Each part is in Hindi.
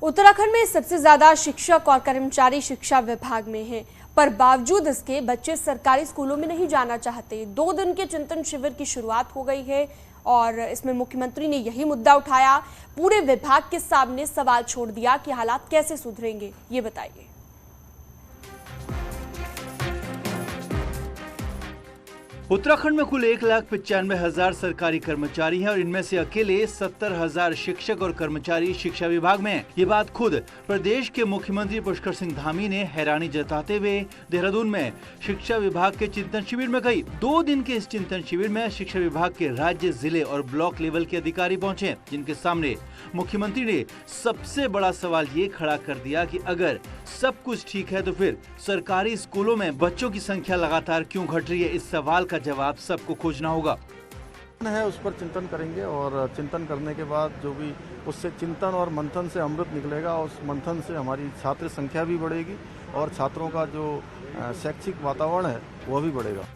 उत्तराखंड में सबसे ज्यादा शिक्षक और कर्मचारी शिक्षा विभाग में हैं, पर बावजूद इसके बच्चे सरकारी स्कूलों में नहीं जाना चाहते। 2 दिन के चिंतन शिविर की शुरुआत हो गई है और इसमें मुख्यमंत्री ने यही मुद्दा उठाया। पूरे विभाग के सामने सवाल छोड़ दिया कि हालात कैसे सुधरेंगे, ये बताइए। उत्तराखंड में कुल 1,95,000 सरकारी कर्मचारी हैं और इनमें से अकेले 70,000 शिक्षक और कर्मचारी शिक्षा विभाग में हैं। ये बात खुद प्रदेश के मुख्यमंत्री पुष्कर सिंह धामी ने हैरानी जताते हुए देहरादून में शिक्षा विभाग के चिंतन शिविर में कही। 2 दिन के इस चिंतन शिविर में शिक्षा विभाग के राज्य, जिले और ब्लॉक लेवल के अधिकारी पहुंचे, जिनके सामने मुख्यमंत्री ने सबसे बड़ा सवाल ये खड़ा कर दिया कि अगर सब कुछ ठीक है तो फिर सरकारी स्कूलों में बच्चों की संख्या लगातार क्यों घट रही है। इस सवाल का जवाब सबको खोजना होगा। है उस पर चिंतन करेंगे और चिंतन करने के बाद जो भी उससे चिंतन और मंथन से अमृत निकलेगा, उस मंथन से हमारी छात्र संख्या भी बढ़ेगी और छात्रों का जो शैक्षिक वातावरण है वह भी बढ़ेगा।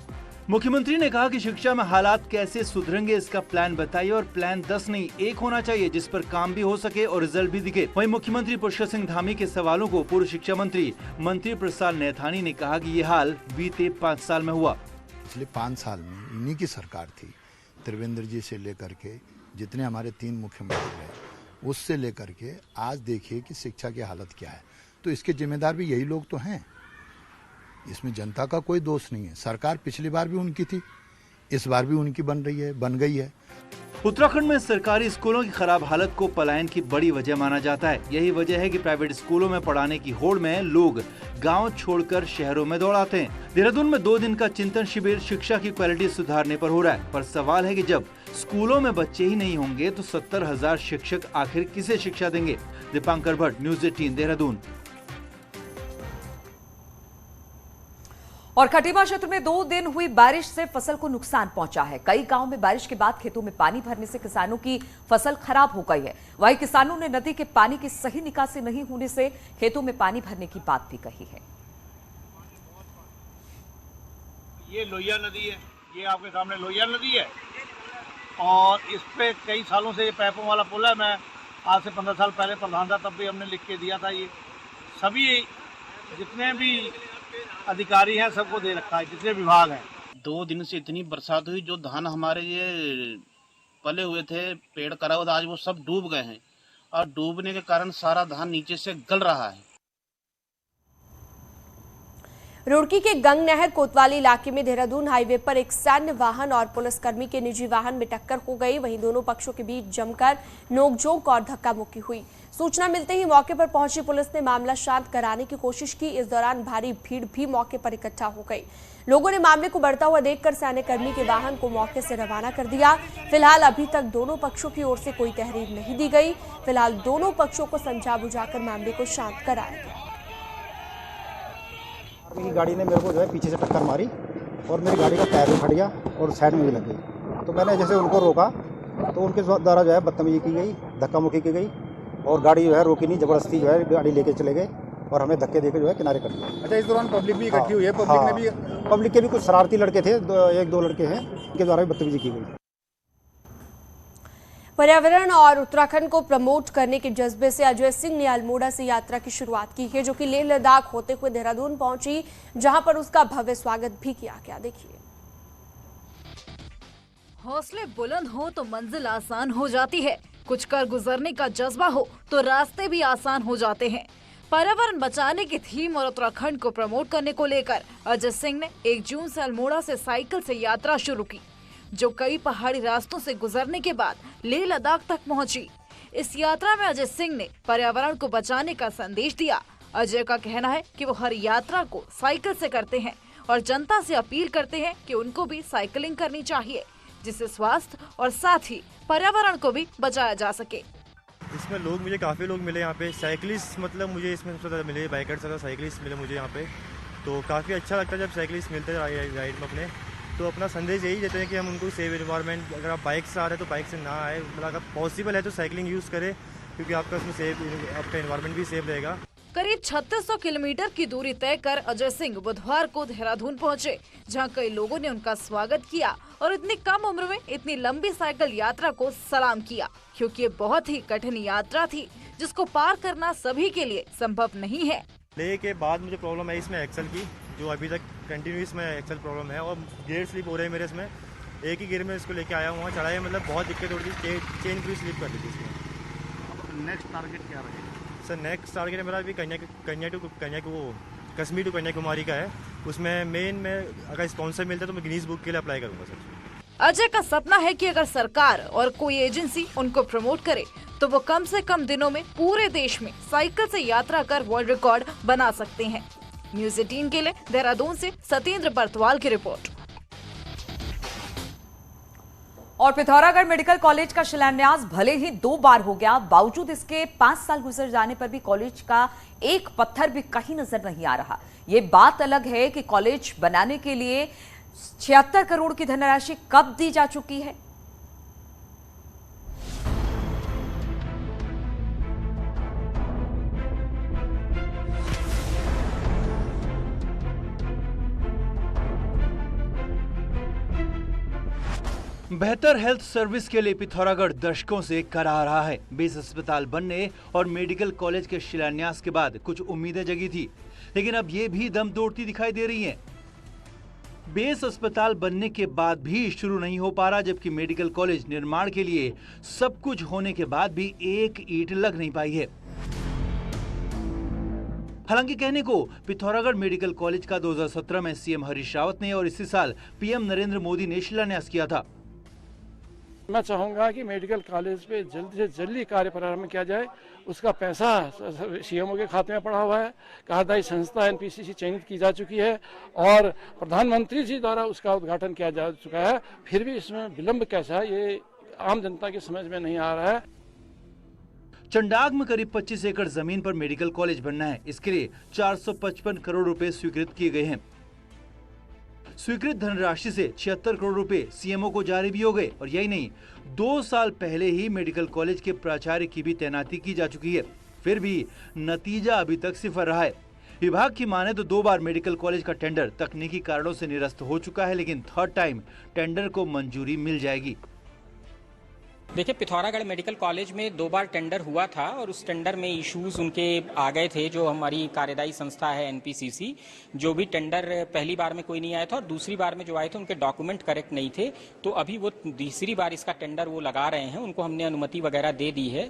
मुख्यमंत्री ने कहा कि शिक्षा में हालात कैसे सुधरेंगे इसका प्लान बताइए और प्लान 10 नहीं 1 होना चाहिए, जिस पर काम भी हो सके और रिजल्ट भी दिखे। वहीं मुख्यमंत्री पुष्कर सिंह धामी के सवालों को पूर्व शिक्षा मंत्री प्रसाद नैथानी ने कहा कि ये हाल बीते 5 साल में हुआ। पिछले 5 साल में इन्हीं की सरकार थी, त्रिवेंद्र जी से लेकर के जितने हमारे 3 मुख्यमंत्री रहे, उससे लेकर के आज देखिए कि शिक्षा की हालत क्या है। तो इसके जिम्मेदार भी यही लोग तो हैं, इसमें जनता का कोई दोष नहीं है। सरकार पिछली बार भी उनकी थी, इस बार भी उनकी बन गई है। उत्तराखंड में सरकारी स्कूलों की खराब हालत को पलायन की बड़ी वजह माना जाता है। यही वजह है कि प्राइवेट स्कूलों में पढ़ाने की होड़ में लोग गांव छोड़कर शहरों में दौड़ आते हैं। देहरादून में 2 दिन का चिंतन शिविर शिक्षा की क्वालिटी सुधारने पर हो रहा है, पर सवाल है कि जब स्कूलों में बच्चे ही नहीं होंगे तो 70,000 शिक्षक आखिर किसे शिक्षा देंगे। दीपांकर भट्ट, न्यूज़ 18 देहरादून। और खटीमा क्षेत्र में 2 दिन हुई बारिश से फसल को नुकसान पहुंचा है। कई गांवों में बारिश के बाद खेतों में पानी भरने से किसानों की फसल खराब हो गई है। वहीं किसानों ने नदी के पानी की सही निकासी नहीं होने से खेतों में पानी भरने की बात भी कही है। ये लोहिया नदी है, ये आपके सामने लोहिया नदी है और इस पे कई सालों से ये पैपों वाला पुल है। मैं आज से 15 साल पहले प्रधान था, तब भी हमने लिख के दिया था। ये सभी जितने भी अधिकारी हैं सबको दे रखा है, जितने विभाग हैं। 2 दिन से इतनी बरसात हुई, जो धान हमारे ये पले हुए थे, पेड़ करा हुआ था, आज वो सब डूब गए हैं और डूबने के कारण सारा धान नीचे से गल रहा है। रुड़की के गंग नहर कोतवाली इलाके में देहरादून हाईवे पर एक सैन्य वाहन और पुलिसकर्मी के निजी वाहन में टक्कर हो गई। वहीं दोनों पक्षों के बीच जमकर नोकझोंक और धक्का मुक्की हुई। सूचना मिलते ही मौके पर पहुंची पुलिस ने मामला शांत कराने की कोशिश की। इस दौरान भारी भीड़ भी मौके पर इकट्ठा हो गई। लोगों ने मामले को बढ़ता हुआ देखकर सैन्यकर्मी के वाहन को मौके से रवाना कर दिया। फिलहाल अभी तक दोनों पक्षों की ओर से कोई तहरीर नहीं दी गई। फिलहाल दोनों पक्षों को समझा बुझाकर मामले को शांत कराया गया। की गाड़ी ने मेरे को जो है पीछे से टक्कर मारी और मेरी गाड़ी का टायर भी फट गया और साइड में भी लग गई। तो मैंने जैसे उनको रोका तो उनके द्वारा जो है बदतमीजी की गई, धक्का मुक्की की गई और गाड़ी जो है रोकी नहीं, जबरदस्ती जो है गाड़ी लेके चले गए और हमें धक्के देके जो है किनारे कर दिया। अच्छा, इस दौरान पब्लिक भी इकट्ठी हुई है? पब्लिक के भी कुछ शरारती लड़के थे, 1-2 लड़के हैं, उनके द्वारा भी बदतमीजी की गई। पर्यावरण और उत्तराखंड को प्रमोट करने के जज्बे से अजय सिंह ने अल्मोड़ा से यात्रा की शुरुआत की है, जो कि लेह लद्दाख होते हुए देहरादून पहुंची, जहां पर उसका भव्य स्वागत भी किया गया। देखिए। हौसले बुलंद हो तो मंजिल आसान हो जाती है, कुछ कर गुजरने का जज्बा हो तो रास्ते भी आसान हो जाते हैं। पर्यावरण बचाने की थीम और उत्तराखंड को प्रमोट करने को लेकर अजय सिंह ने 1 जून से अल्मोड़ा से साइकिल से यात्रा शुरू की, जो कई पहाड़ी रास्तों से गुजरने के बाद लेह लद्दाख तक पहुंची। इस यात्रा में अजय सिंह ने पर्यावरण को बचाने का संदेश दिया। अजय का कहना है कि वो हर यात्रा को साइकिल से करते हैं और जनता से अपील करते हैं कि उनको भी साइकिलिंग करनी चाहिए, जिससे स्वास्थ्य और साथ ही पर्यावरण को भी बचाया जा सके। इसमें मुझे काफ़ी लोग मिले यहाँ पे, साइकिलिस्ट मतलब मुझे इसमें सबसे ज़्यादा मिले, बाइकर्स ज़्यादा साइकिलिस्ट मिले मुझे यहाँ पे। तो काफ़ी अच्छा लगता है जब साइकिलिस्ट मिलते हैं राइड में अपने। तो अपना संदेश यही देते हैं कि हम उनको सेव एनवायरनमेंट, अगर आप बाइक से आ रहे हैं तो बाइक से ना आए, मतलब अगर पॉसिबल है तो साइकिलिंग यूज़ करें, क्योंकि आपका उसमें आपका एनवायरनमेंट भी सेफ रहेगा। करीब 3600 किलोमीटर की दूरी तय कर अजय सिंह बुधवार को देहरादून पहुंचे, जहां कई लोगों ने उनका स्वागत किया और इतनी कम उम्र में इतनी लंबी साइकिल यात्रा को सलाम किया, क्योंकि ये बहुत ही कठिन यात्रा थी, जिसको पार करना सभी के लिए संभव नहीं है। ले के बाद मुझे प्रॉब्लम है इसमें एक्सल की, जो अभी तक कंटिन्यू इसमें एक्सल प्रॉब्लम है, और गियर स्लिप हो रहे हैं मेरे इसमें। एक ही गियर में इसको लेके आया हुआ चढ़ाया, मतलब बहुत दिक्कत हो रही थी, चेन पूरी स्लिप कर दी थी इसमें। नेक्स्ट टारगेट क्या रहेगा सर? नेक्स्ट टारगेट मेरा अभी कश्मीर टू कन्याकुमारी का है। उसमें मेन में अगर स्पॉन्सर मिलता है तो मैं गिनीज बुक के लिए अप्लाई करूँगा सर। अजय का सपना है कि अगर सरकार और कोई एजेंसी उनको प्रमोट करे तो वो कम से कम दिनों में पूरे देश में साइकिल से यात्रा कर वर्ल्ड रिकॉर्ड बना सकते हैं। न्यूज़ 18 के लिए देहरादून से सत्येंद्र बर्तवाल की रिपोर्ट। और पिथौरागढ़ मेडिकल कॉलेज का शिलान्यास भले ही 2 बार हो गया, बावजूद इसके 5 साल गुजर जाने पर भी कॉलेज का एक पत्थर भी कहीं नजर नहीं आ रहा। ये बात अलग है कि कॉलेज बनाने के लिए 76 करोड़ की धनराशि कब दी जा चुकी है। बेहतर हेल्थ सर्विस के लिए पिथौरागढ़ दशकों से करा रहा है। बेस अस्पताल बनने और मेडिकल कॉलेज के शिलान्यास के बाद कुछ उम्मीदें जगी थी, लेकिन अब ये भी दम तोड़ती दिखाई दे रही हैं। बेस अस्पताल बनने के बाद भी शुरू नहीं हो पा रहा, जबकि मेडिकल कॉलेज निर्माण के लिए सब कुछ होने के बाद भी एक ईंट लग नहीं पाई है। हालांकि कहने को पिथौरागढ़ मेडिकल कॉलेज का 2017 में सीएम हरीश रावत ने और इसी साल पीएम नरेंद्र मोदी ने शिलान्यास किया था। मैं चाहूँगा कि मेडिकल कॉलेज पे जल्दी से जल्दी कार्य प्रारंभ किया जाए। उसका पैसा सीएमओ के खाते में पड़ा हुआ है, कार्यदायी संस्था एनपीसीसी चयनित की जा चुकी है और प्रधानमंत्री जी द्वारा उसका उद्घाटन किया जा चुका है। फिर भी इसमें विलंब कैसा है, ये आम जनता की समझ में नहीं आ रहा है। चंडाग में करीब 25 एकड़ जमीन पर मेडिकल कॉलेज बनना है। इसके लिए 455 करोड़ रुपए स्वीकृत किए गए हैं। स्वीकृत धनराशि से 76 करोड़ रुपए सीएमओ को जारी भी हो गए। और यही नहीं, 2 साल पहले ही मेडिकल कॉलेज के प्राचार्य की भी तैनाती की जा चुकी है। फिर भी नतीजा अभी तक सिफर रहा है। विभाग की माने तो 2 बार मेडिकल कॉलेज का टेंडर तकनीकी कारणों से निरस्त हो चुका है, लेकिन थर्ड टाइम टेंडर को मंजूरी मिल जाएगी। देखिए, पिथौरागढ़ मेडिकल कॉलेज में 2 बार टेंडर हुआ था और उस टेंडर में इश्यूज उनके आ गए थे। जो हमारी कार्यदायी संस्था है एनपीसीसी, जो भी टेंडर पहली बार में कोई नहीं आया था और दूसरी बार में जो आए थे उनके डॉक्यूमेंट करेक्ट नहीं थे, तो अभी वो तीसरी बार इसका टेंडर वो लगा रहे हैं। उनको हमने अनुमति वगैरह दे दी है।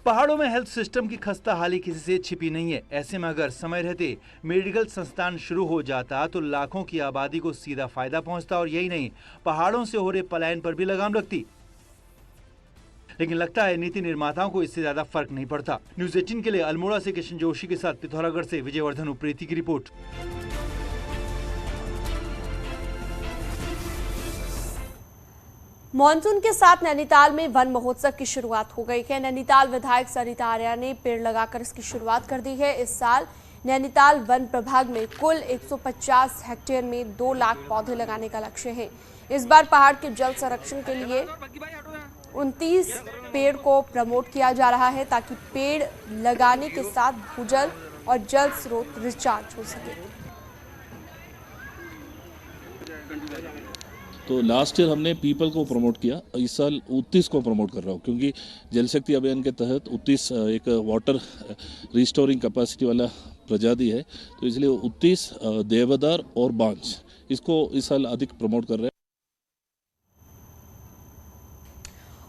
पहाड़ों में हेल्थ सिस्टम की खस्ता हाली किसी से छिपी नहीं है। ऐसे में अगर समय रहते मेडिकल संस्थान शुरू हो जाता तो लाखों की आबादी को सीधा फायदा पहुंचता और यही नहीं, पहाड़ों से हो रहे पलायन पर भी लगाम लगती। लेकिन लगता है नीति निर्माताओं को इससे ज्यादा फर्क नहीं पड़ता। न्यूज़ 18 के लिए अल्मोड़ा से किशन जोशी के साथ पिथौरागढ़ से विजयवर्धन उप्रेती की रिपोर्ट। मॉनसून के साथ नैनीताल में वन महोत्सव की शुरुआत हो गई है। नैनीताल विधायक सरिता आर्या ने पेड़ लगाकर इसकी शुरुआत कर दी है। इस साल नैनीताल वन प्रभाग में कुल 150 हेक्टेयर में 2 लाख पौधे लगाने का लक्ष्य है। इस बार पहाड़ के जल संरक्षण के लिए 29 पेड़ को प्रमोट किया जा रहा है, ताकि पेड़ लगाने के साथ भूजल और जल स्रोत रिचार्ज हो सके। तो लास्ट ईयर हमने पीपल को प्रमोट किया, इस साल 29 को प्रमोट कर रहा हूँ, क्योंकि जल शक्ति अभियान के तहत 29 एक वाटर रिस्टोरिंग कैपेसिटी वाला प्रजाति है, तो इसलिए 29 देवदार और बांज इसको इस साल अधिक प्रमोट कर रहे हैं।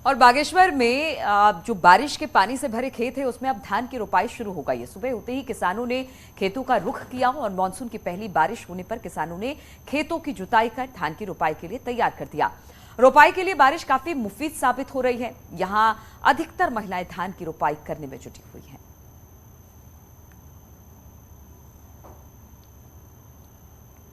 और बागेश्वर में जो बारिश के पानी से भरे खेत है उसमें अब धान की रोपाई शुरू हो गई है। सुबह होते ही किसानों ने खेतों का रुख किया और मानसून की पहली बारिश होने पर किसानों ने खेतों की जुताई कर धान की रोपाई के लिए तैयार कर दिया। रोपाई के लिए बारिश काफी मुफीद साबित हो रही है। यहाँ अधिकतर महिलाएं धान की रोपाई करने में जुटी हुई हैं।